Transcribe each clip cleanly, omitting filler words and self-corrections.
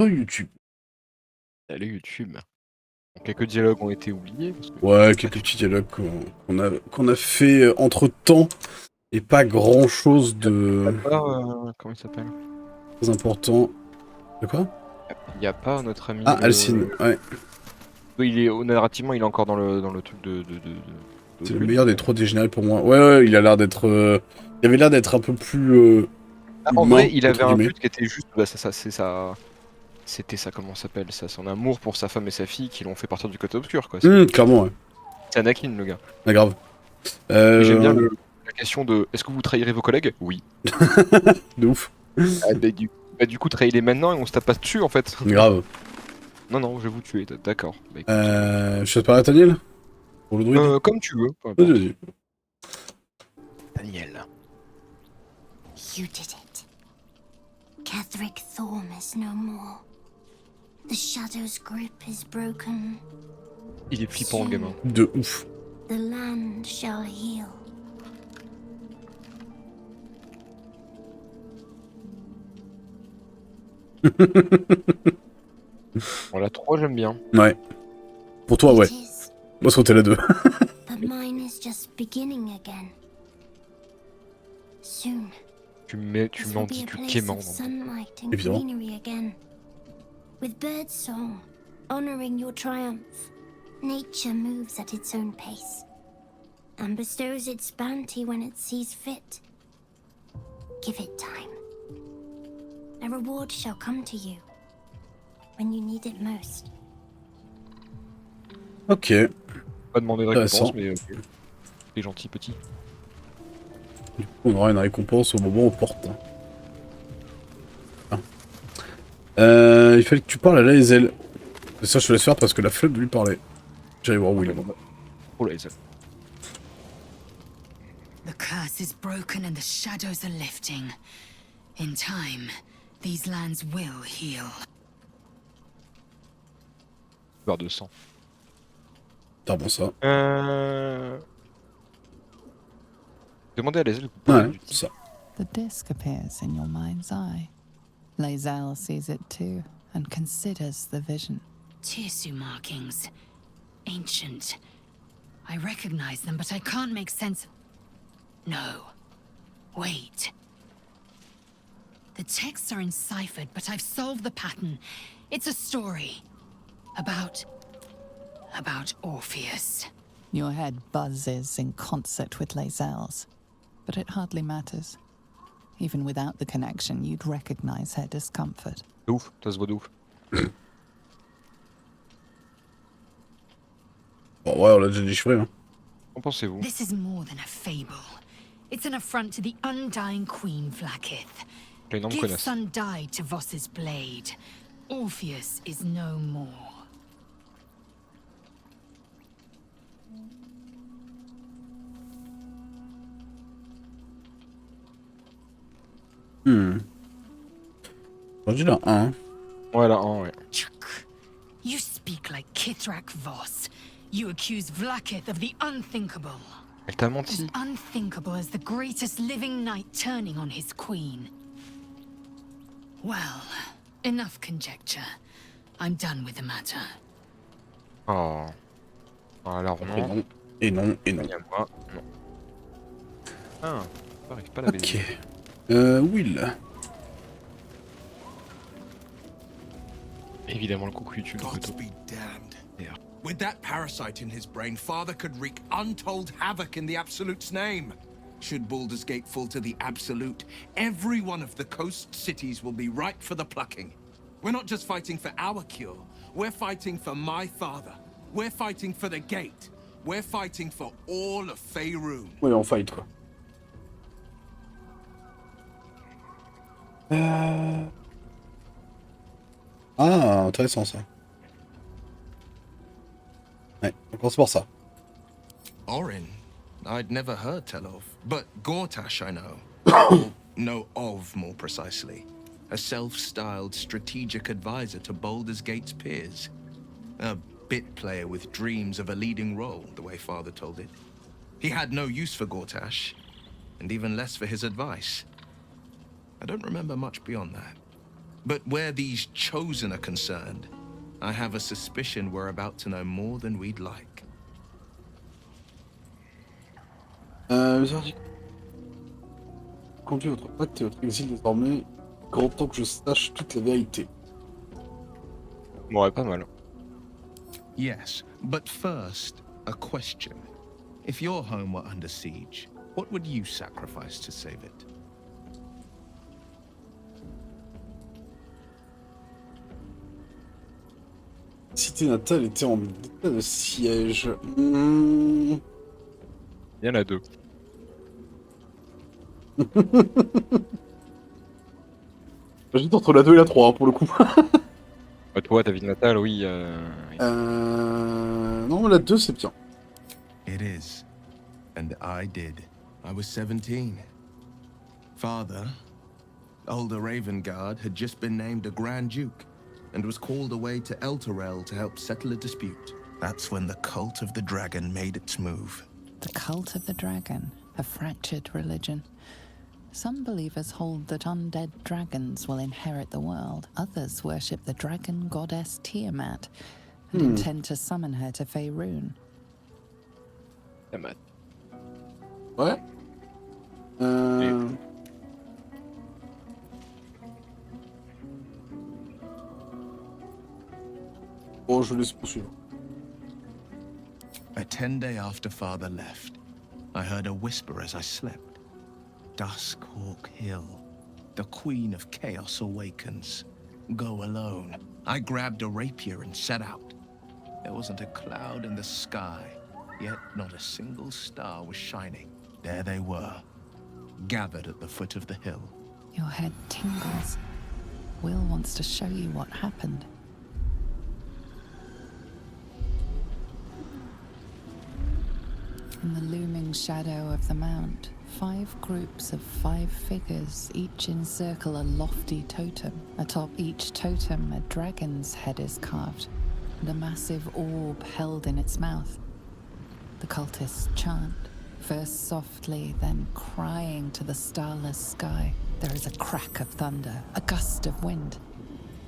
Sur YouTube. Allez, YouTube. Quelques dialogues ont été oubliés. Parce que Ouais, quelques petits dialogues qu'on a fait entre temps. Et pas grand chose de comment il s'appelle? très important. De quoi? Il y a pas notre ami Ah, Alcine, le. ouais. Oui, il est narrativement, il est encore dans le truc C'est le d'Audrune, meilleur des mais. 3 dégénérés pour moi. Ouais, ouais, il a l'air d'être. Il avait l'air d'être un peu plus Ah, en humain, vrai, il entre avait un guillemets. but qui était juste. Bah, c'est ça. C'était ça, comment ça s'appelle ça? Son amour pour sa femme et sa fille qui l'ont fait partir du côté obscur, quoi. Clairement, ouais. C'est Anakin, le gars. Ah, grave. Et j'aime bien Euh... la question de est-ce que vous trahirez vos collègues? Oui. de ouf. Ah, du coup, trahis-les maintenant et on se tape pas dessus, en fait. Grave. Non, non, je vais vous tuer. D'accord. Bah écoute. Je te parle à Taniel? Pour le druide? Comme tu veux, peu Vas-y, importe. vas-y. Daniel. You did it. Catherick Thorm is no more. The Shadow's grip is broken. Il est flippant, le gamin. De ouf. The land shall heal. Bon, la 3, j'aime bien. Ouais. Pour toi, ouais. It is, Moi, sauter la 2. but mine is just beginning again. Soon, Tu this m'en will be dis a du place quément. of sunlight and Évidemment. greenery again. With bird song, honoring your triumph, nature moves at its own pace and bestows its bounty when it sees fit. Give it time. A reward shall come to you when you need it most. Ok. Pas demander de Intéressant. récompense, mais t'es gentil, petit. Du coup, on aura une récompense au moment où on porte. Ah. Il fallait que tu parles à l'ASL. Ça, je te laisse faire parce que la flemme de lui parler. J'allais voir où il est. Oh là, ça. The curse is broken and the shadows are lifting. In time, these lands will heal. Barre de sang. T'as bon ça. Demandez à Lazel. Ouais, ça. The disc appears in your mind's eye. Lae'zel sees it too, and considers the vision. Tirsu markings. Ancient. I recognize them, but I can't make sense. No. Wait. The texts are enciphered, but I've solved the pattern. It's a story. About Orpheus. Your head buzzes in concert with Lae'zel's, but it hardly matters. Even without the connection, you'd recognize her discomfort. De ouf, ça se voit de ouf. Bon, ouais, on l'a déjà déchiffré, hein. Qu'en pensez-vous? This is more than a fable. It's an affront to the undying Queen Vlaakith. Les noms me Gif's connaissent. son died to Voss's blade. Orpheus is no more. J'en dis là 1. Ouais, là, ouais. You speak like Kithrak Voss. You accuse Vlaakith of the unthinkable. Elle t'a As menti. unthinkable as the greatest living knight turning on his queen. Well, enough conjecture. I'm done with the matter. Oh. Alors Et non. non, et non, et non. Et à moi, non. Ah, j'arrive pas à la Ok. baiser. Will. Évidemment, le coucou YouTube de Gods Koto. be damned. Yeah. With that parasite in his brain, Father could wreak untold havoc in the Absolute's name. Should Baldur's Gate fall to the Absolute, every one of the coast cities will be ripe for the plucking. We're not just fighting for our cure, we're fighting for my father. We're fighting for the Gate. We're fighting for all of Faerun. Ouais, on fight quoi. Ah, intéressant ça. Ouais, on commence par ça. Orin, I'd never heard tell of, but Gortash I know. Or know of, more precisely. A self-styled strategic advisor to Baldur's Gate's peers. A bit player with dreams of a leading role, the way Father told it. He had no use for Gortash, and even less for his advice. I don't remember much beyond that. But where these chosen are concerned, I have a suspicion we're about to know more than we'd like. Conduit votre pacte et votre exil désormais. Grand temps que je sache toute la vérité. Ouais, pas mal. Yes, but first, a question. If your home were under siege, what would you sacrifice to save it? Cité natale était en état de siège. Il y en a deux. J'étais entre la 2 et la 3 pour le coup. Toi, ta ville natale, oui. Non, la 2 c'est bien. It is. And I did. I was 17. Father, old Ravengard, had just been named a Grand Duke and was called away to Elturel to help settle a dispute. That's when the cult of the dragon made its move. The cult of the dragon, a fractured religion. Some believers hold that undead dragons will inherit the world. Others worship the dragon goddess Tiamat and intend to summon her to Faerun. Tiamat. Ouais. Bon, je laisse poursuivre. A 10-day after Father left, I heard a whisper as I slept. Duskhawk Hill. The Queen of Chaos awakens. Go alone. I grabbed a rapier and set out. There wasn't a cloud in the sky, yet not a single star was shining. There they were, gathered at the foot of the hill. Your head tingles. Will wants to show you what happened. In the looming shadow of the mount, 5 groups of 5 figures each encircle a lofty totem. Atop each totem, a dragon's head is carved, and a massive orb held in its mouth. The cultists chant, first softly, then crying to the starless sky. There is a crack of thunder, a gust of wind,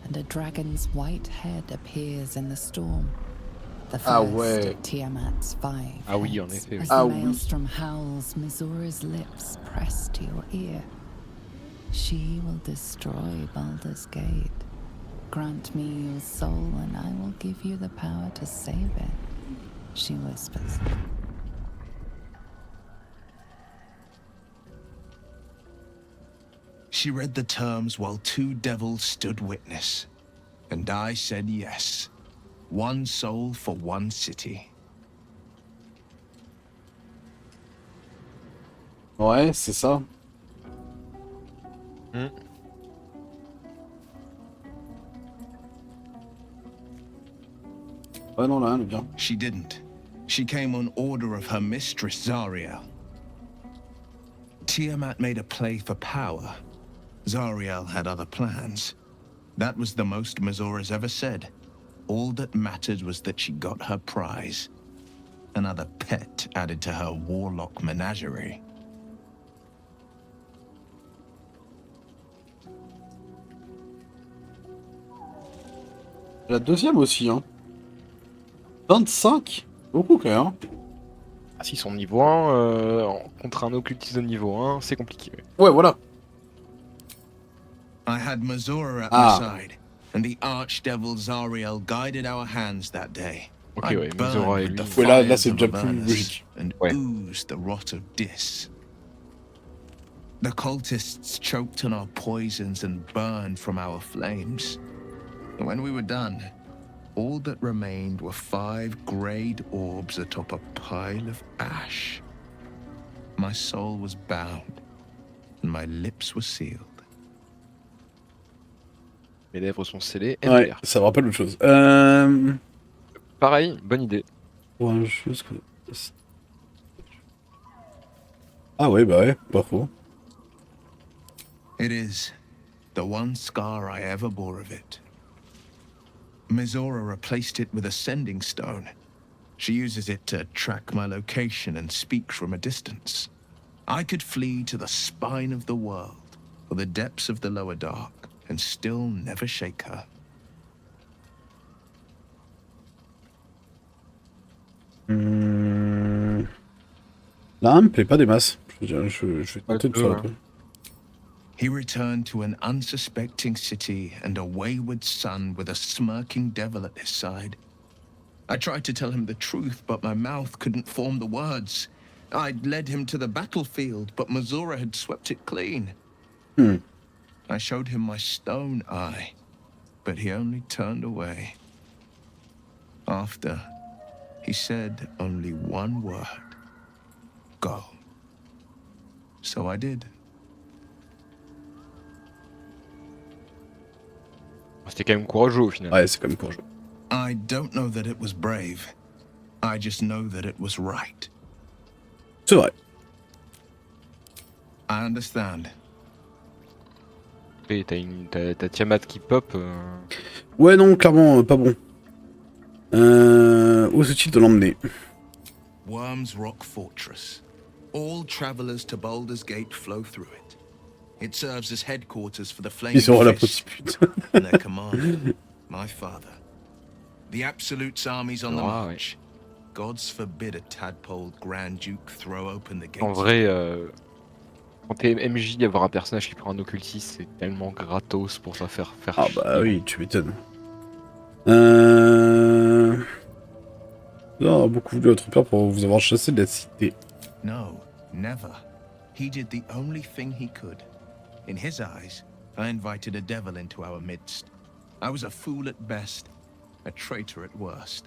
and a dragon's white head appears in the storm. The first of Tiamat's 5 Ah oui, en heads. effet. As Ah the oui. maelstrom howls, Mizora's lips press to your ear. She will destroy Baldur's Gate. Grant me your soul and I will give you the power to save it, she whispers. She read the terms while 2 devils stood witness. And I said yes. 1 soul for 1 city. Ouais, c'est ça. Ouais, non, là, elle est bien. She didn't. She came on order of her mistress, Zariel. Tiamat made a play for power. Zariel had other plans. That was the most Mizora's ever said. All that mattered was that she got her prize. Another pet added to her warlock menagerie. La deuxième aussi, hein. 25. Beaucoup quand même. Ah, si son niveau 1 contre un occultiste de niveau 1, c'est compliqué. Ouais, voilà. I had Mizora at Ah. my side, and the archdevil Zariel guided our hands that day. Ok, I ouais, burned Mizora et with the lui. Ouais, là, fires c'est of déjà plus Avernus logique. and Ouais. oozed the rot of Dis. The cultists choked on our poisons and burned from our flames. And when we were done, all that remained were 5 greyed orbs atop a pile of ash. My soul was bound, and my lips were sealed. Mes lèvres sont scellées. Ouais, MDR. ça me rappelle autre chose. Pareil, bonne idée. Ouais, juste que... Ah ouais, bah ouais, pas faux. It is the one scar I ever bore of it. Mizora replaced it with a sending stone. She uses it to track my location and speak from a distance. I could flee to the spine of the world, or the depths of the lower dark, and still never shake her. Là, me plaît pas des masses. Je vais tenter de faire un peu. He returned to an unsuspecting city and a wayward son with a smirking devil at his side. I tried to tell him the truth, but my mouth couldn't form the words. I'd led him to the battlefield, but Mazura had swept it clean. I showed him my stone eye, but he only turned away. After, he said only one word. Go. So I did. C'était quand même courageux au final. Ouais, c'est quand même courageux. I don't know that it was brave. I just know that it was right. C'est vrai. I understand. Et t'as Tiamat qui pop. Ouais, non, clairement, pas bon. Où est-il de l'emmener? Worm's Rock Fortress. All travelers to Baldur's Gate flow through it. It serves as headquarters for the Flaming Ils auront la Fist possibilité. and their commander, my father. The Absolute's armies on the march. Gods forbid a tadpole Grand Duke throw open the gates. En vrai, quand t'es MJ, avoir un personnage qui prend un occultiste, c'est tellement gratos pour ça faire Ah chier. bah oui, tu m'étonnes. Non, beaucoup voulu votre père pour vous avoir chassé de la cité. No, never. He did the only thing he could. In his eyes, I invited a devil into our midst. I was a fool at best, a traitor at worst,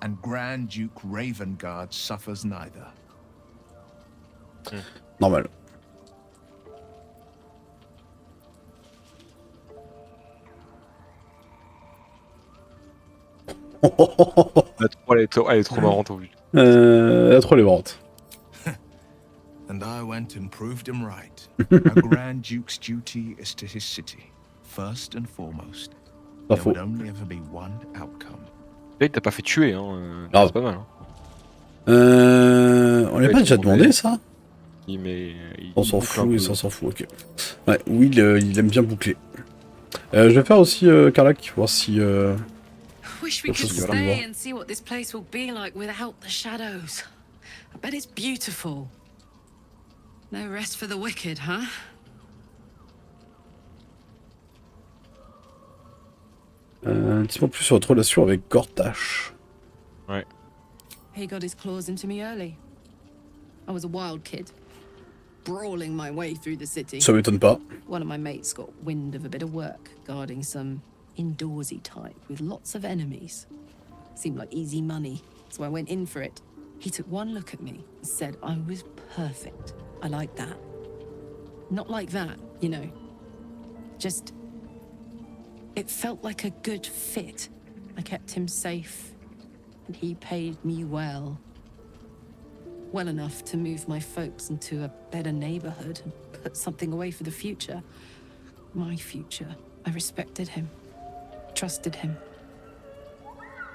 and Grand Duke Ravengard suffers neither. Normal. La 3, elle est trop marrante au vu. La 3 elle est marrante. And I went and proved him right. A Grand Duke's duty is to his city, first and foremost. Pas There faux. would only ever be one outcome. Là, il t'a pas fait tuer, hein. Grave. C'est pas mal. Hein. On lui a pas déjà demandé ça? On s'en fout et ça s'en fout, ok. Ouais, Will, il aime bien boucler. Je vais faire aussi Karlak, voir si... Wish we Quelque could chose qui va me stay and see what this place will be like without the shadows. I bet it's beautiful. No rest for the wicked, huh? Dis-moi plus sur votre relation avec Gortash. Ouais. He got his claws into me early. I was a wild kid, brawling my way through the city. Ça m'étonne pas. One of my mates got wind of a bit of work guarding some indoorsy type with lots of enemies. Seemed like easy money, so I went in for it. He took one look at me and said I was perfect. I like that. Not like that, you know. Just... it felt like a good fit. I kept him safe, and he paid me well. Well enough to move my folks into a better neighborhood and put something away for the future. My future. I respected him, trusted him.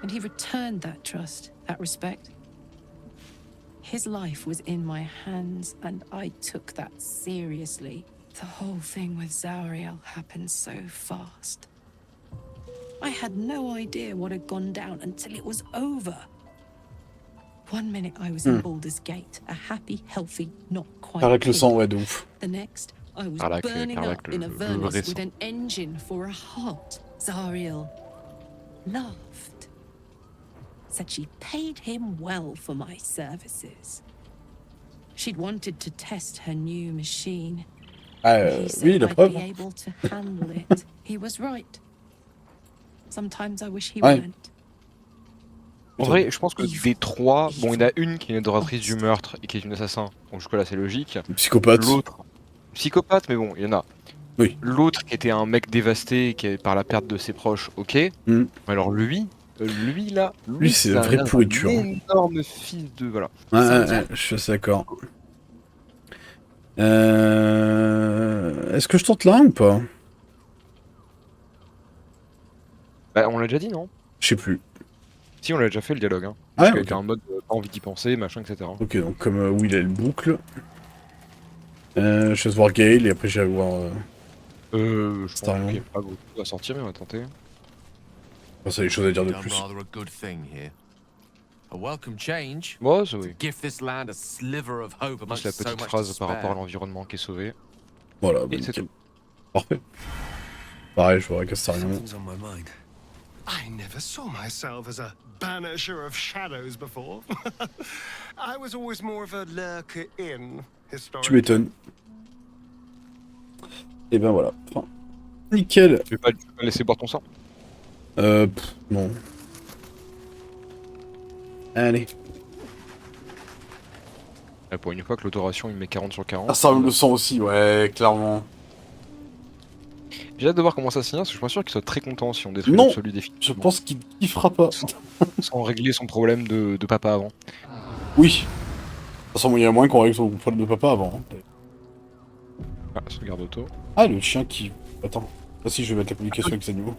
And he returned that trust, that respect. His life was in my hands, and I took that seriously. The whole thing with Zariel happened so fast. I had no idea what had gone down until it was over. One minute I was in Baldur's Gate, a happy, healthy, not quite Karlak le kid. sang, ouais, de ouf. The next, I was Karlak, burning Karlak, up in a le furnace vrai with sang. an engine for a heart. Zariel laughed. Said she paid him well for my services. She'd wanted to test her new machine. He said Oui, la I'd preuve. be able to handle it. He was right. Sometimes I wish he Ouais. weren't. En vrai, je pense que des trois, bon, il y en a une qui est une adoratrice du meurtre et qui est une assassin, donc jusque-là c'est logique. Psychopathe. L'autre, psychopathe, mais bon, il y en a. Oui. L'autre qui était un mec dévasté qui est par la perte de ses proches, ok. Alors lui là, Lui, c'est une vraie pourriture. Un énorme fils de. Voilà. Ouais, je suis assez d'accord. Est-ce que je tente là ou pas? Bah, on l'a déjà dit, non? Je sais plus. Si, on l'a déjà fait le dialogue, hein. Ah Parce ouais, qu'il ok. était en mode pas envie d'y penser, machin, etc. Ok, donc comme Will a le boucle. Je vais voir Gale et après j'irai voir. Je pense Star-Lord. qu'il n'y a pas beaucoup à sortir, mais on va tenter. Ça a des choses à dire de Done plus. rather a good thing here. A welcome change. Bon, ça To oui. give this land a sliver of hope Juste amongst la so petite much phrase to par rapport à spare. l'environnement qui est sauvé. Voilà, bah Et c'est nickel. tout. Parfait. Pareil, je vois Castarion. Something's on my mind. I never saw myself as a banisher of shadows before. I was always more of a lurker in, Tu historically. m'étonnes. Et ben voilà. Enfin, nickel. Tu veux pas laisser boire ton sang? Non. Allez. Pour une fois que l'autoration il met 40 sur 40. Ah, ça me le sent aussi, ouais, clairement. J'ai hâte de voir comment ça se finit, parce que je suis pas sûr qu'il soit très content si on détruit Non. l'absolu définitivement. Je pense qu'il kiffera pas. Sans régler son problème de papa avant. Oui. De toute façon, il y a moins qu'on règle son problème de papa avant. Hein. Ah, sauvegarde auto. Ah, le chien qui... Attends. Ah si, je vais mettre la communication avec les animaux.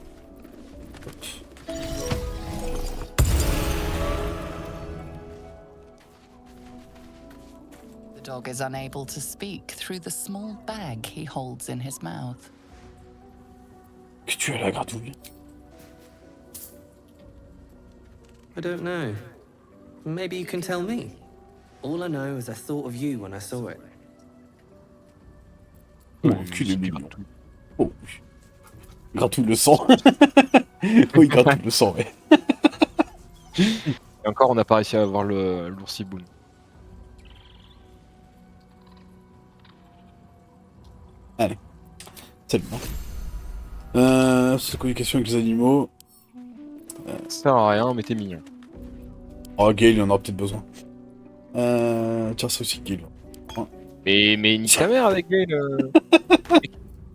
The dog is unable to speak through the small bag he holds in his mouth. Que tu as la gratouille. I don't know. Maybe you can tell me. All I know is I thought of you when I saw it. Oh, cul de mignon. Oh. Gratouille le sang. Oui, gratouille le sang, ouais. Et encore, on n'a pas réussi à avoir l'oursiboun. Allez. C'est bon. C'est communication avec les animaux. Ça sert à rien, mais t'es mignon. Oh, Gale, il en aura peut-être besoin. Tiens, ça aussi, Gale. Mais nique ta mère avec Gale.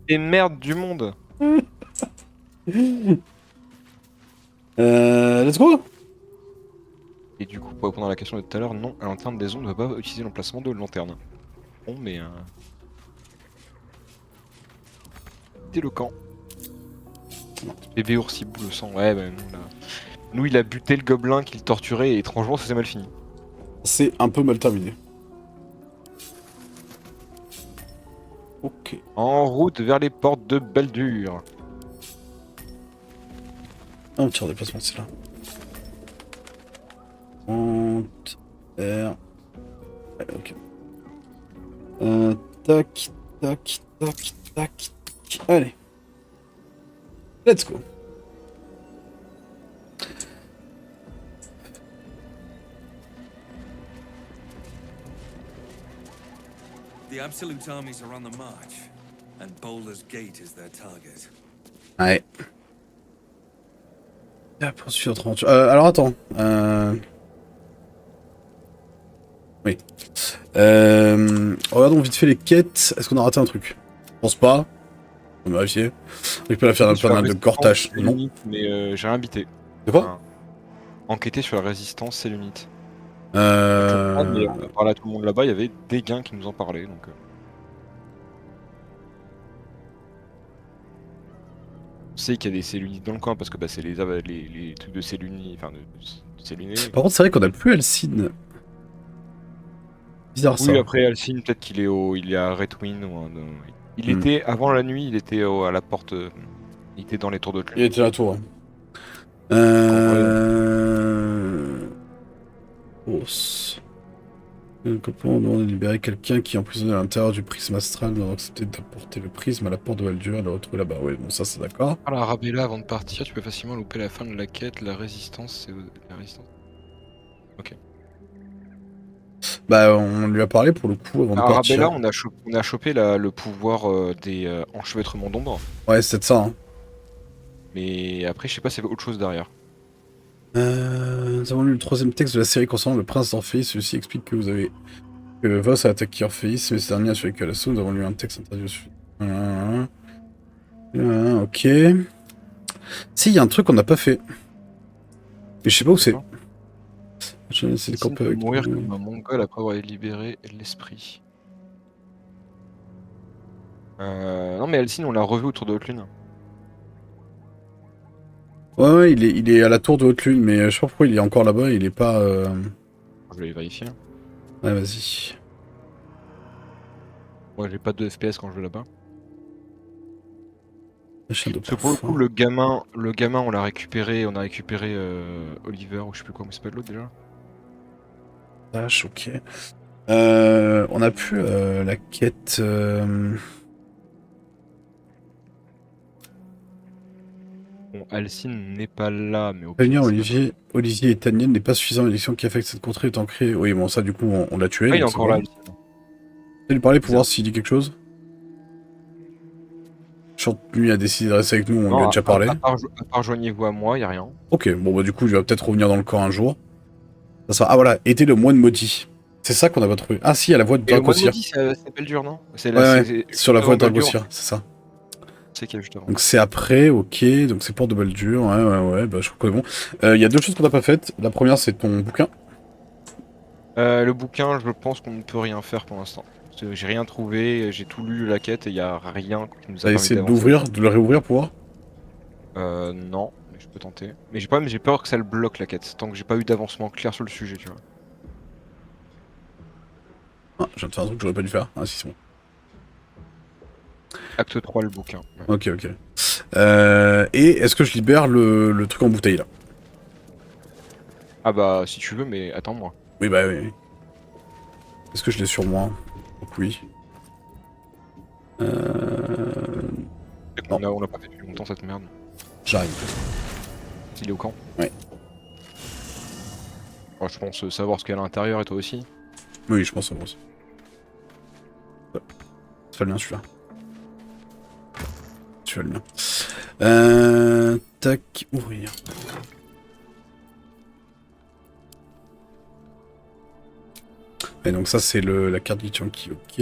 T'es merde du monde. Let's go. Et du coup, pour répondre à la question de tout à l'heure, non, un lanterne des ondes ne va pas utiliser l'emplacement de lanterne. Bon, mais... Éloquent. Bébé oursibou le sang, ouais, bah nous, là... Nous, il a buté le gobelin qu'il torturait et étrangement, ça s'est mal fini. C'est un peu mal terminé. Ok. En route vers les portes de Baldur. Ah, tir de déplacement, c'est là. R. Ouais, ok. Tac, tac, tac, tac. Allez. Let's go. The Absolute armies are on the march, and Baldur's Gate is their target. Ouais. La poursuite en 30. Alors attends. Oui. Regardons vite fait les quêtes. Est-ce qu'on a raté un truc? Je pense pas. On va vérifier. On peut la faire un peu de cortage. Non. Mais j'ai rien bité. De quoi? Enfin, enquêter sur la résistance, c'est l'unité. Par là, tout le monde là-bas, il y avait des gains qui nous en parlaient. Donc, on sait qu'il y a des cellunites dans le coin parce que bah, c'est les trucs de cellunites. Enfin, de cellunées. Par contre, c'est vrai qu'on a plus Alcine. Bizarre ça. Oui, après Alcine, peut-être qu'il est il est à Redwin ou il était avant la nuit, il était à la porte. Il était dans les tours de Lien. Il était à la tour. Un copain demande de libérer quelqu'un qui est emprisonné à l'intérieur du prisme astral. On a accepté d'apporter le prisme à la porte de Baldur et le retrouver là-bas. Ouais, bon, ça c'est d'accord. Alors, Arabella, avant de partir, tu peux facilement louper la fin de la quête. La résistance, c'est la résistance. Ok. Bah, on lui a parlé pour le coup avant de partir. Arabella, on a chopé le pouvoir des enchevêtrements d'ombre. Ouais, c'est de ça. Hein. Mais après, je sais pas s'il y avait autre chose derrière. Nous avons lu le troisième texte de la série concernant le prince d'Orphéis. Celui-ci explique que Voss a attaqué Orphéis, mais ce dernier a survécu à l'assaut. Nous avons lu un texte interdit au suite. Ok. Si, il y a un truc qu'on n'a pas fait. Mais je sais pas où c'est. Je vais essayer de camper avec mourir comme un mongol après avoir libéré l'esprit. Non, mais Alcine, on l'a revu autour de Haute-Lune. Ouais, il est à la tour de Haute-Lune, mais je sais pas pourquoi il est encore là-bas, il est pas... Je vais aller vérifier. Ouais, vas-y. Moi, j'ai pas de FPS quand je vais là-bas. Machin de Parce que pour le coup, le gamin, on l'a récupéré, on a récupéré Oliver, ou je sais plus comment il s'appelle l'autre déjà. Tâche, ok. On a plus la quête... Bon, Alcine n'est pas là, mais au Prévenir pire, c'est pas Olivier et Taniel n'est pas suffisant. L'élection qui affecte cette contrée étant créée. Oui, bon, ça, du coup, on l'a tué. grave. Ah, il est donc c'est encore bon. là, Alcine. Je vais lui parler pour Zéro. voir s'il dit quelque chose. Je pense que lui a décidé de rester avec nous, on Non, lui a déjà parlé. À part joignez-vous à moi, y a rien. Ok, bon, bah, du coup, il va peut-être revenir dans le camp un jour. Ça sera... Ah, voilà, était le moine maudit. C'est ça qu'on a pas trouvé. Ah, si, à la voie de Et le moine Dragossir. maudit, c'est Baldur, non? C'est Ouais, sur la voie de Baldur. Dragossir, c'est ça. C'est qu'il y a juste avant. Donc c'est après, ok, donc c'est porte de Baldur, ouais, bah je crois que c'est bon. Y a deux choses qu'on n'a pas faites. La première, c'est ton bouquin. Le bouquin, je pense qu'on ne peut rien faire pour l'instant. Parce que j'ai rien trouvé, j'ai tout lu la quête et il y a rien qui nous a T'as permis essayé d'avancer. d'ouvrir, de le réouvrir pour voir? Non, mais je peux tenter. Mais j'ai peur que ça le bloque la quête, tant que j'ai pas eu d'avancement clair sur le sujet, tu vois. Ah, je viens de faire un truc que j'aurais pas dû faire. Ah si, c'est bon. Acte 3, le bouquin. Ouais. Ok. Et est-ce que je libère le truc en bouteille là? Ah bah, si tu veux, mais attends-moi. Oui, bah oui. Est-ce que je l'ai sur moi? Donc oui. On l'a pas fait depuis longtemps cette merde. J'arrive. Il est au camp? Ouais. Oh, je pense savoir ce qu'il y a à l'intérieur et toi aussi. Oui, je pense que c'est bon. C'est pas le mien celui-là. Tu vas le mien. Tac, ouvrir. Et donc ça c'est la carte glitchant qui ok.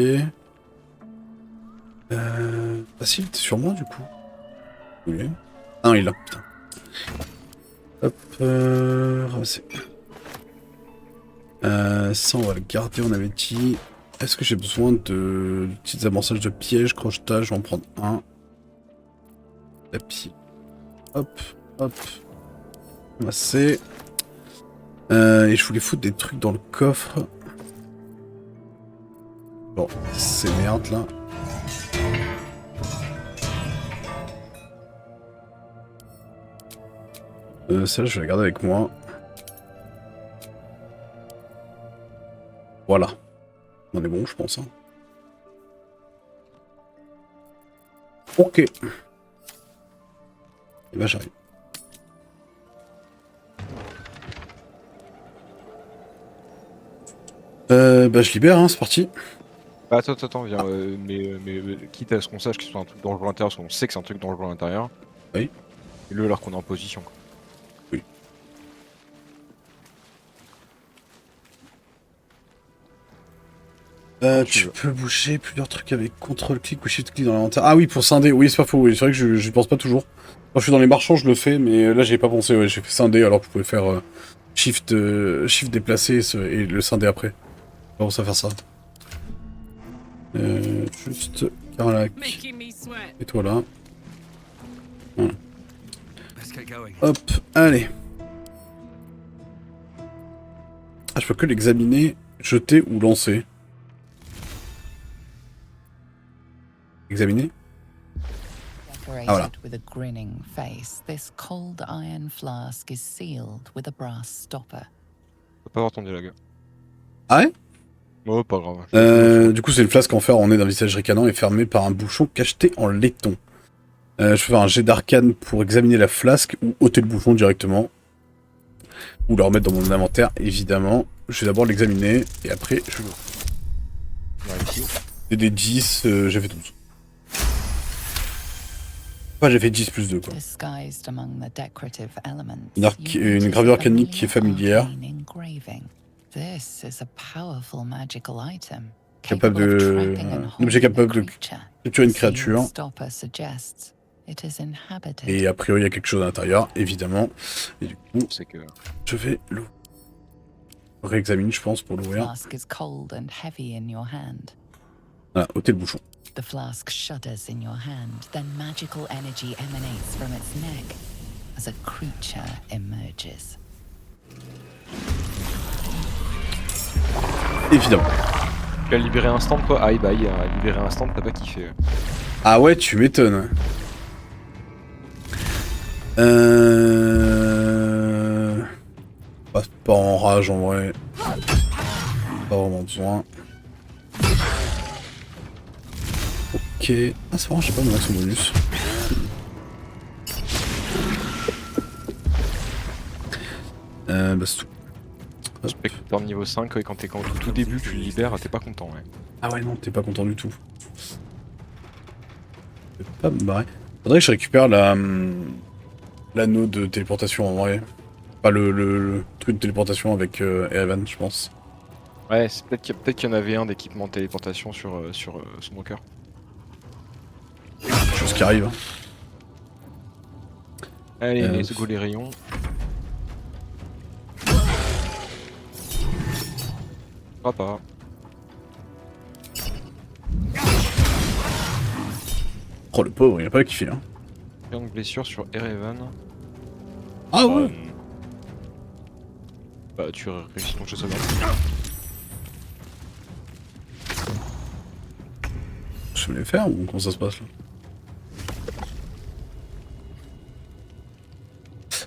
Ah si, t'es sur moi du coup. Oui. Ah non, il est là, putain. Hop, ramasser. Ça on va le garder, on avait dit. Est-ce que j'ai besoin de petits amorçages de pièges, crochetage? Je vais en prendre un. Tapis. Hop. Ramasser. Et je voulais foutre des trucs dans le coffre. Bon, c'est merde là. Celle-là, je vais la garder avec moi. Voilà. On est bon, je pense. Hein. Ok. Et ben j'arrive. Bah je libère, hein, c'est parti. Bah, attends, viens. Mais quitte à ce qu'on sache que c'est un truc dangereux à l'intérieur, parce qu'on sait que c'est un truc dangereux à l'intérieur. Oui. Et le alors qu'on est en position. Quoi. Oui. Tu peux bouger plusieurs trucs avec CTRL-clic ou SHIFT-clic dans l'inventaire. Ah oui, pour scinder, oui, c'est pas faux, oui. C'est vrai que je pense pas toujours. Quand je suis dans les marchands, je le fais, mais là, j'y ai pas pensé, ouais. J'ai fait scinder alors que je pouvais faire Shift déplacer et le scinder après. On va faire ça. Juste Carlac. Et toi là. Voilà. Hop, allez. Ah, je peux que l'examiner, jeter ou lancer. Examiner. Ah voilà. With a grinning face, this cold iron flask is sealed with a brass stopper. Faut pas avoir ton dialogue. Ah ouais? Oh, pas grave. Du coup, c'est le flasque en fer orné d'un visage ricanant et fermé par un bouchon cacheté en laiton. Je vais faire un jet d'arcane pour examiner la flasque ou ôter le bouchon directement. Ou le remettre dans mon inventaire, évidemment. Je vais d'abord l'examiner et après je le... C'est des 10, j'ai fait 12. Enfin, j'ai fait 10 plus 2 quoi. Une gravure arcanique qui est familière. Capable de... Un objet capable de capturer une créature. Et a priori il y a quelque chose à l'intérieur, évidemment. Et du coup, c'est que... je vais le réexaminer, je pense, pour l'ouvrir. Voilà, ôter le bouchon. The flask shudders in your hand, then magical energy emanates from its neck as a creature emerges. Évidemment. Tu as libéré un stand toi? Ah bah il a libéré un stand, t'as pas kiffé. Ah ouais, tu m'étonnes. Pas en rage en vrai. Pas vraiment besoin. Ok. Ah c'est marrant, j'ai pas mon action bonus. Bah c'est tout. Spectre niveau 5, et quand t'es au tout début, tu le libères, t'es pas content, ouais. Ah ouais non, t'es pas content du tout. Je vais pas me barrer. Faudrait que je récupère l'anneau de téléportation en vrai. Pas le truc de téléportation avec Erevan, je pense. Ouais, c'est peut-être qu'il y en avait un d'équipement de téléportation sur son walker. Chose qui arrive. Hein. Allez, let's go les rayons. Pas. Oh le pauvre, il a pas kiffé hein. Une blessure sur Erevan. Ah ouais. Bah tu réussis ton jeu ça va. Je vais les faire ou comment ça se passe là?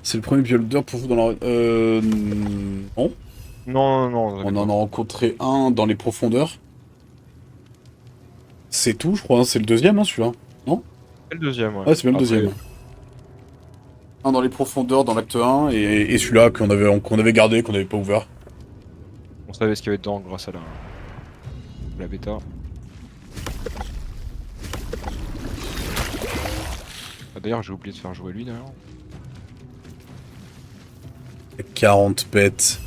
C'est le premier Baldur pour vous dans la... Non. Non. On en a rencontré un dans les profondeurs. C'est tout, je crois. Hein. C'est le deuxième, hein, celui-là. Non? C'est le deuxième, ouais. Ouais, c'est même le deuxième. Un dans les profondeurs, dans l'acte 1, et celui-là qu'on avait gardé, qu'on n'avait pas ouvert. On savait ce qu'il y avait dedans grâce à la bêta. Ah, d'ailleurs, j'ai oublié de faire jouer lui d'ailleurs. 40 pets.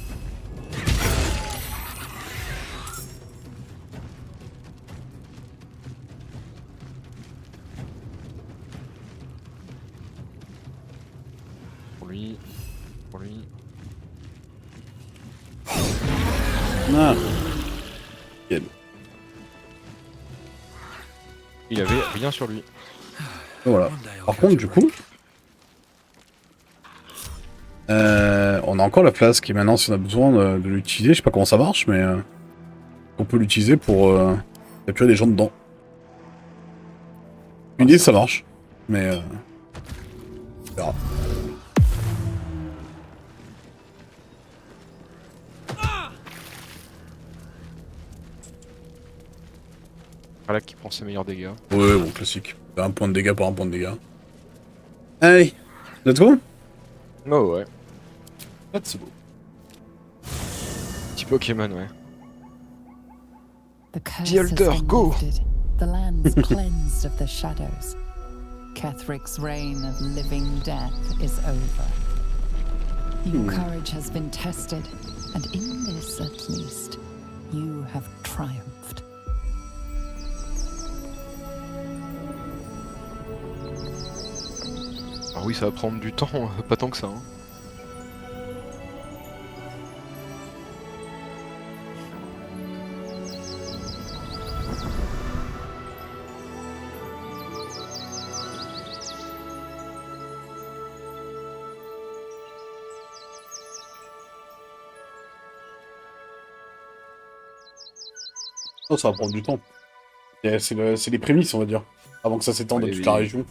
Pour lui. Ah. Nickel. Il avait rien sur lui. Voilà. Par contre, du coup... on a encore la flasque et maintenant si on a besoin de l'utiliser, je sais pas comment ça marche mais on peut l'utiliser pour capturer des gens dedans. Une idée ça marche, mais on verra. Voilà qui prend ses meilleurs dégâts. Ouais bon classique, un point de dégâts pour un point de dégâts. Allez, let's go. Oh ouais. C'est beau. Petit Pokémon, ouais. The curse Baldur, has been go! lifted. The land's cleansed of the shadows. Kethric's reign of living death is over. Your courage has been tested, and in this at least, you have triumphed. Ah oui, ça va prendre du temps, pas tant que ça. Hein. Non, ça va prendre du temps. C'est les prémices, on va dire. Avant que ça s'étende à toute la région.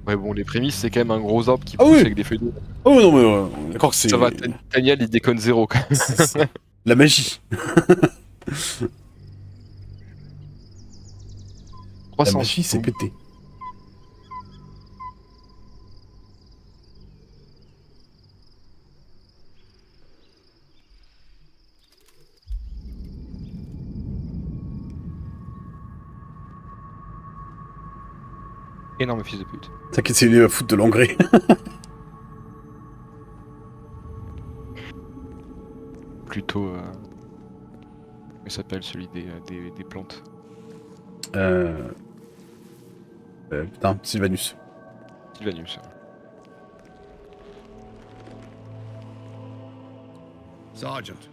Ouais, bon, les prémices, c'est quand même un gros arbre qui Ah pousse oui. avec des feuilles d'eau. Oh non, mais d'accord que c'est... Ça va, Daniel, il déconne zéro, quand même. C'est la magie. La magie, c'est pété. Énorme fils de pute. T'inquiète, c'est lui à foutre de l'engrais. Plutôt... Comment il s'appelle, celui des plantes? Putain, Sylvanus. Sylvanus. Sergeant,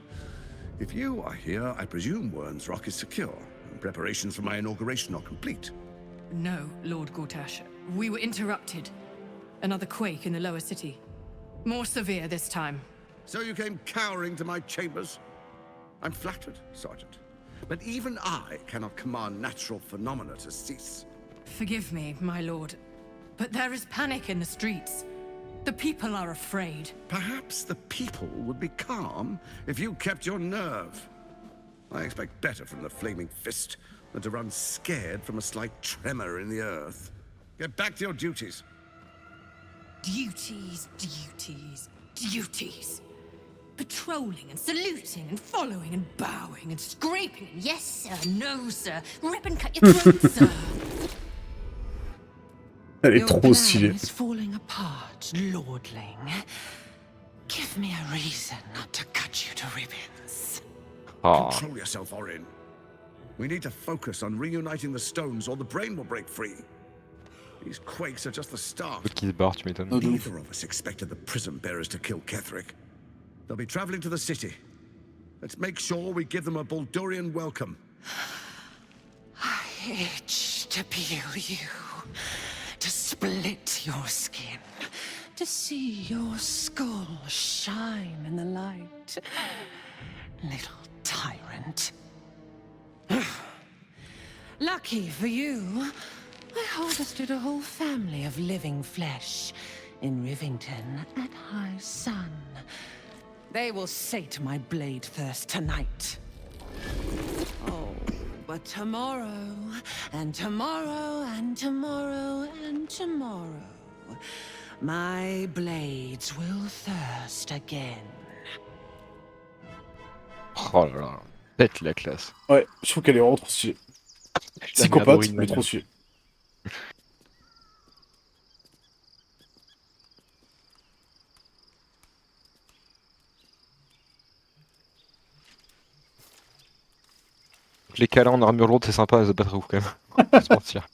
if you are here, I presume Wern's Rock is secure, and preparations for my inauguration are complete. No, Lord Gortash. We were interrupted. Another quake in the lower city. More severe this time. So you came cowering to my chambers? I'm flattered, Sergeant. But even I cannot command natural phenomena to cease. Forgive me, my lord, but there is panic in the streets. The people are afraid. Perhaps the people would be calm if you kept your nerve. I expect better from the Flaming Fist than to run scared from a slight tremor in the earth. Get back to your duties. Duties, duties, duties. Patrolling and saluting and following and bowing and scraping and yes sir, no sir, rip and cut your throat sir. Elle est Your trop plan stylée. is falling apart, lordling. Give me a reason not to cut you to ribbons. Ah. Control yourself, Orin. We need to focus on reuniting the stones or the brain will break free. These quakes are just the start. L'autre qui se barre, tu m'étonnes. Neither of us expected the prism bearers to kill Ketherick. They'll be traveling to the city. Let's make sure we give them a Baldurian welcome. I itch to peel you, to split your skin, to see your skull shine in the light. Little tyrant. Lucky for you, I harvested a whole family of living flesh in Rivington at high sun. They will sate my blade thirst tonight. Oh, but tomorrow, and tomorrow, and tomorrow, and tomorrow, my blades will thirst again. Oh là là, pète la classe. Ouais, je trouve qu'elle est vraiment trop stylée. Psychopathe, mais trop stylée. Les câlins en armure lourde, c'est sympa, ça battre ouf quand même. On va se mentir.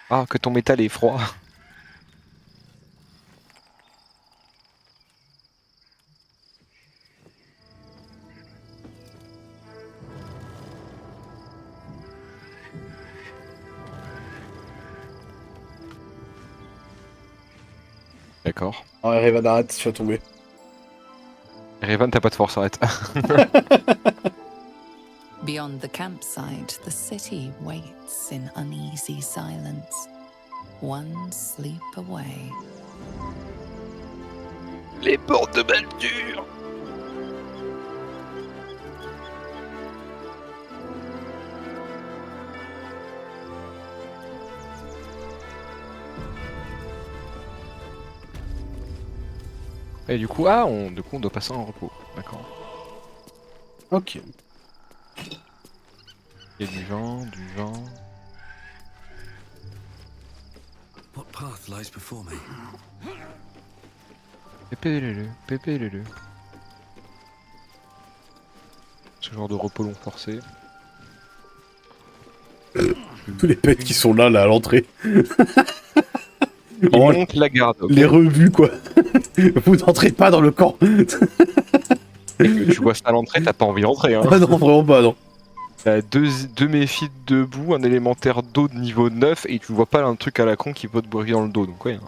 Ah, que ton métal est froid. D'accord. Ah, Erevan, arrête, tu vas tomber. Erevan, t'as pas de force, arrête. Beyond the campsite, the city waits in uneasy silence, one sleep away. Les portes de Baldur. Et du coup, on doit passer en repos, d'accord. Ok. Il y a du vent, du vent. What path lies before me? Pépé-le-le. Ce genre de repos long forcé. Tous les pets qui sont là à l'entrée. Il monte la garde. Okay. Les revues, quoi. Vous n'entrez pas dans le camp. Tu vois ça à l'entrée, t'as pas envie d'entrer. Hein. Ah non, vraiment pas, non. T'as deux méphites debout, un élémentaire d'eau de niveau 9, et tu vois pas un truc à la con qui peut te brûler dans le dos, donc ouais.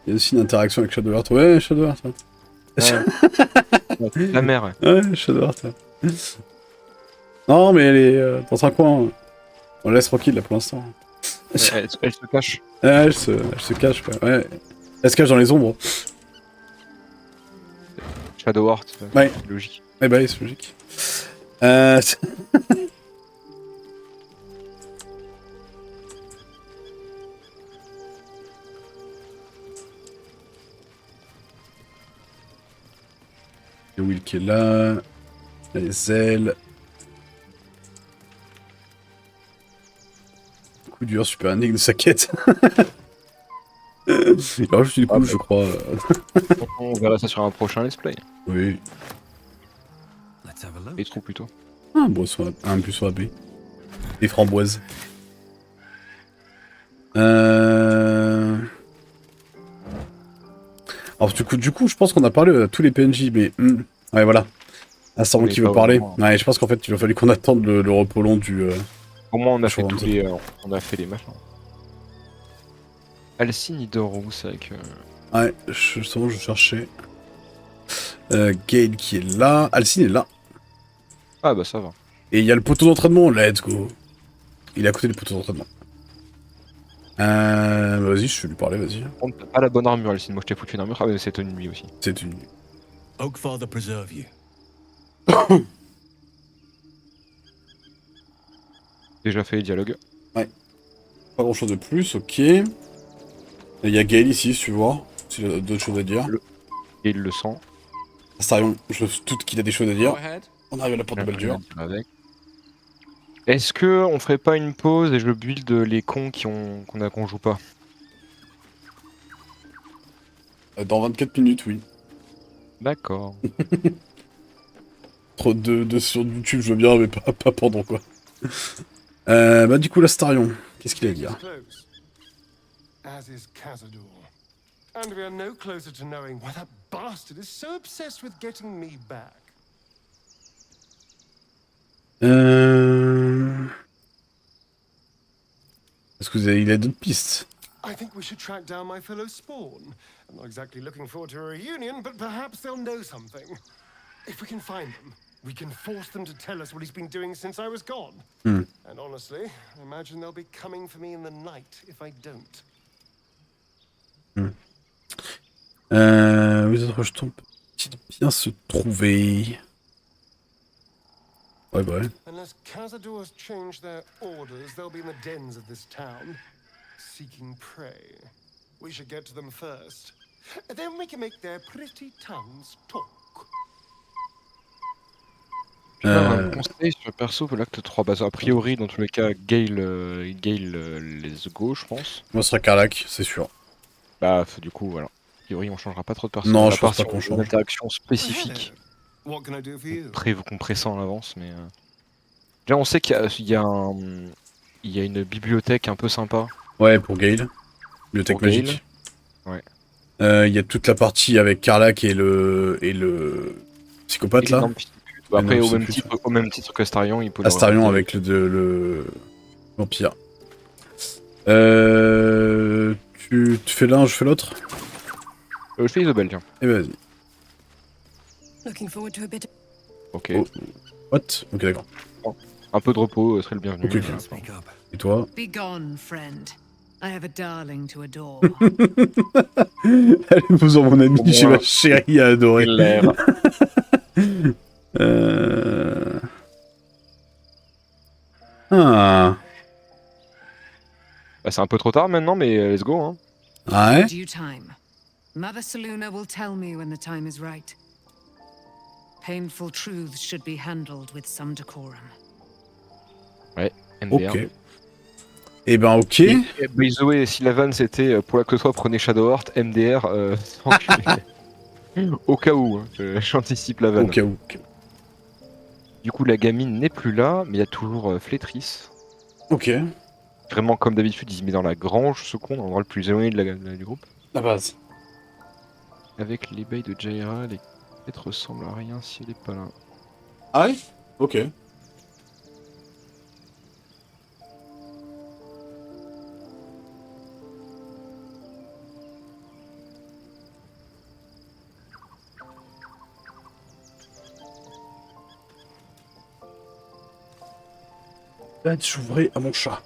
Il y a aussi une interaction avec Shadowheart. Ouais, Shadowheart. Ouais. La mère, ouais. Ouais, Shadowheart. Non, mais elle est dans un coin. On la laisse tranquille, là, pour l'instant. Elle se cache. Ouais, elle se cache, quoi. Ouais. Elle se cache dans les ombres. Shadowheart, ouais. C'est logique. Eh bah, c'est logique. Il y a Will qui est là. Les ailes. Coup dur, super énigme de sa quête. Il rajoute une couche, je crois. On verra ça sur un prochain let's play. Oui. Et trop plutôt. Un boisson, un buisson à baie. Des framboises. Alors du coup, je pense qu'on a parlé à tous les PNJ, mais ouais, voilà. Ah, c'est qui veut parler. Vraiment. Ouais, je pense qu'en fait, il a fallu qu'on attende le repos long du. Au moins, on a fait tous les, on a fait les machins. Alcine, il dort où, c'est vrai que. Ouais, je cherchais. Gale qui est là. Alcine est là. Ah bah ça va. Et il y a le poteau d'entraînement, let's go. Il est à côté du poteau d'entraînement. Vas-y, je vais lui parler, vas-y. On n'a pas la bonne armure, Alcine. Moi, je t'ai foutu une armure. Ah, mais c'est une nuit aussi. C'est une... Oakfather preserve you. Déjà fait les dialogues. Ouais. Pas grand chose de plus, ok. Il y a Gale ici, si tu vois. S'il a d'autres choses à dire. Et il le sent. Astarion, je doute qu'il a des choses à dire. Go ahead. On arrive à la porte de Baldur. Est-ce que on ferait pas une pause et je build les cons qu'on joue pas? Dans 24 minutes, oui. D'accord. Trop de sur YouTube, je veux bien, mais pas pendant, quoi. Bah du coup, l'Astarion, qu'est-ce qu'il a à dire? Close. As is Cazador. And we are no closer to knowing why that bastard is so obsessed with getting me back. Est-ce que il a d'autres pistes? I think we should track down my fellow spawn. I'm not exactly looking forward to a reunion, but perhaps they'll know something. If we can find them, we can force them to tell us what he's been doing since I was gone. And honestly, I imagine they'll be coming for me in the night if I don't. Les autres jetons peuvent bien se trouver. Ouais, bah ouais. Unless Cazadors change their orders, they'll be in the dens of this town, seeking prey. We should get to them first. Then we can make their pretty tongues talk. Un conseil sur le perso pour l'acte 3. Bah, a priori, dans tous les cas, Gale les go, je pense. Moi, ce sera Karlach, c'est sûr. Bah, du coup, voilà. A priori, on changera pas trop de perso. Non, à je part pense pas sur qu'on une change. interaction spécifique. What can I do for you? Compressant à l'avance, mais. Déjà, on sait qu'il y a une bibliothèque un peu sympa. Ouais, pour Gale. Bibliothèque Pour Gale. magique. Ouais. Il y a toute la partie avec Karlach et le psychopathe, là. Après, non, au c'est même, plus au même titre qu'Astarion, il peut. Astarion avec le vampire. Tu fais l'un, je fais l'autre. Je fais Isobel, tiens. Et vas-y. Looking forward to a bit. Ok. Oh. What? Ok, d'accord. Un peu de repos serait le bienvenu. Ok, ok. Et toi? Be gone, friend. I have a darling to adore. Allez, vous en mon ami, Au j'ai moins, ma chérie à adorer. L'air. Ah. Bah, c'est un peu trop tard maintenant, mais let's go, hein. Ah ouais? Due time. Mother Saluna will tell me when the time is right. Painful truths should be handled with some decorum. Ouais, MDR. Ok. Eh ben, ok. Et, by the way, si la vanne c'était pour la que toi prenez Shadowheart, MDR, enculé. Au cas où, hein, j'anticipe la vanne. Au cas où. Du coup, la gamine n'est plus là, mais il y a toujours Flétrice. Ok. Vraiment, comme d'habitude, il se met dans la grange, ce con, l'endroit le plus éloigné du groupe. La base. Avec l'ébaye de Jaira, les quêtes ressemblent à rien si elle est pas là. Ah ouais? Ok. Là, j'ouvrais à mon chat.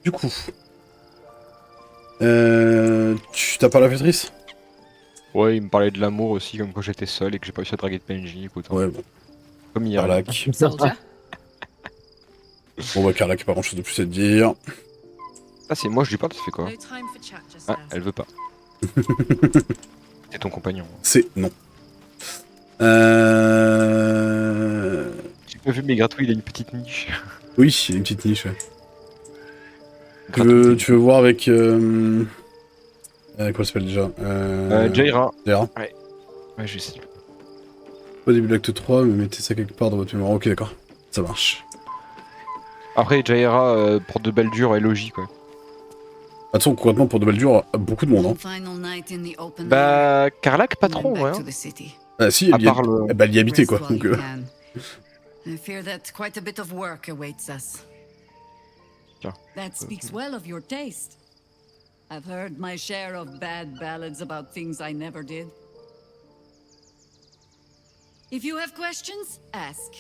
Du coup. Tu t'as pas la Flétrice? Ouais, il me parlait de l'amour aussi, comme quand j'étais seul et que j'ai pas réussi à draguer de PNJ, écoute. Hein. Ouais, bon. Comme hier. Karlach. Soldier. Bon, bah, Karlach, pas grand chose de plus à te dire. Ah, c'est moi, je lui parle, ça fait quoi? No time for chat just Ah, now. elle veut pas. C'est ton compagnon. C'est non. J'ai pas vu, mais Gratou, il a une petite niche. Oui, il y a une petite niche, ouais. Gratou, Tu veux voir avec... Comment elle s'appelle déjà Jaira. Jaira. Ouais, j'essaie. Au début de l'acte 3, mais mettez ça quelque part dans votre mémoire. Ok, d'accord. Ça marche. Après, Jaira, porte de Baldur est logique, quoi. Attends, concrètement, pour de Baldur, beaucoup de monde, hein. Final night in the open air, Bah, Karlach, pas then trop, back ouais. to the city. Ah si, À elle y, part le- elle y habitait, quoi. Rest while Donc, you can. I fear that quite a bit of work awaits us. Tiens. That speaks well of your taste. I've heard my share of bad ballads about things I never did. If you have questions, ask.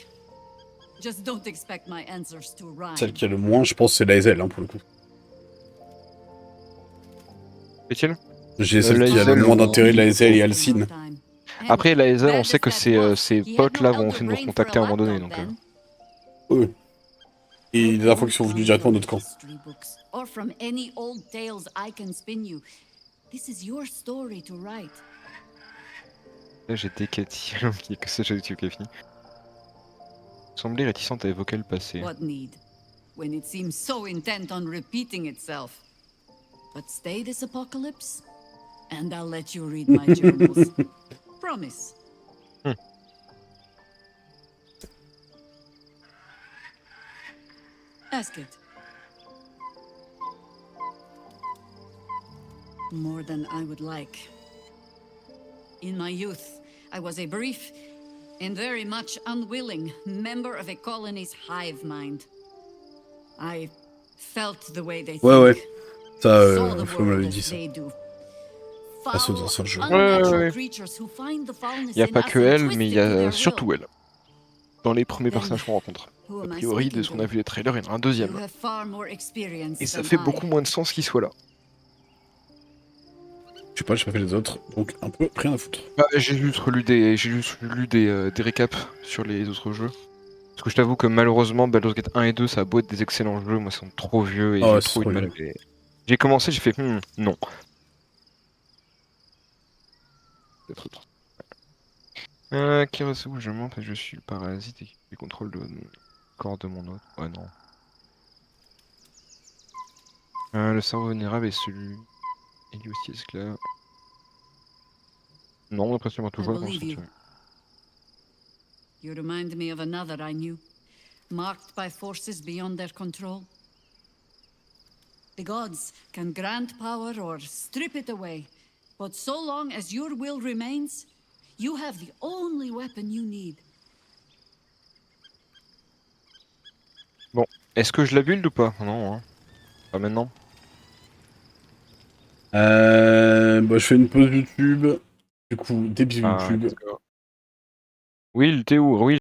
Just don't expect my answers to rhyme. Celle qui a le moins, je pense, c'est la SL, hein, pour le coup. Est-il J'ai celle la qui a le SL, moins d'intérêt de la SL et Alcine. Après, la SL, on sait que ces potes-là vont essayer de nous recontacter à un moment donné, donc... Oui. Et la fois qu'ils sont venus directement de notre camp. Or from any old tales I can spin you. This is your story to write. Là, j'ai Cathy, qui est que ça, j'ai qui est fini. Semblait réticente à évoquer le passé. What need? When it seems so intent on repeating itself. But stay this apocalypse, and I'll let you read my journals. Promise. Ask it. More than I would like. In my youth, I was a brief and very much unwilling member of a colony's hive mind. I felt the way they think. Ouais. Ça, saw the Flo me world l'avait as dit ça. they do. Ah, c'est dans Foul, un jeu. unnatural creatures who find the foulness Il y a in pas us que and elle, twist mais il it y to their a will. surtout elle. Dans les premiers Then, personnages qu'on rencontre. who A am I priori, de speaking ce qu'on to? a vu les trailers, il y en a un You deuxième. have far more experience Et ça than fait I. beaucoup moins de sens qu'il soit là. Je sais pas, j'ai pas fait les autres, donc un peu rien à foutre. Bah, j'ai juste lu des récaps sur les autres jeux. Parce que je t'avoue que malheureusement, Baldur's Gate 1 et 2, ça a beau être des excellents jeux, moi, ils sont trop vieux et Ah ouais, j'ai c'est trop eu trop de mal vieux. avec les... J'ai commencé, j'ai fait, non. C'est trop trop. Qui reste où je mens parce que je suis le parasite et qui contrôle le corps de mon hôte. Ouais, non. Le cerveau vulnérable est celui... Il est aussi esclave. Non, impressionnant I toujours le believe you. consentement. You remind me of another I knew, marked by forces beyond their control. The gods can grant power or strip it away, but so long as your will remains, you have the only weapon you need. Bon, est-ce que je la build ou pas? Non, hein. Pas maintenant. Bah, je fais une pause YouTube. Du coup, début Ah, YouTube. Will, t'es où? Oui,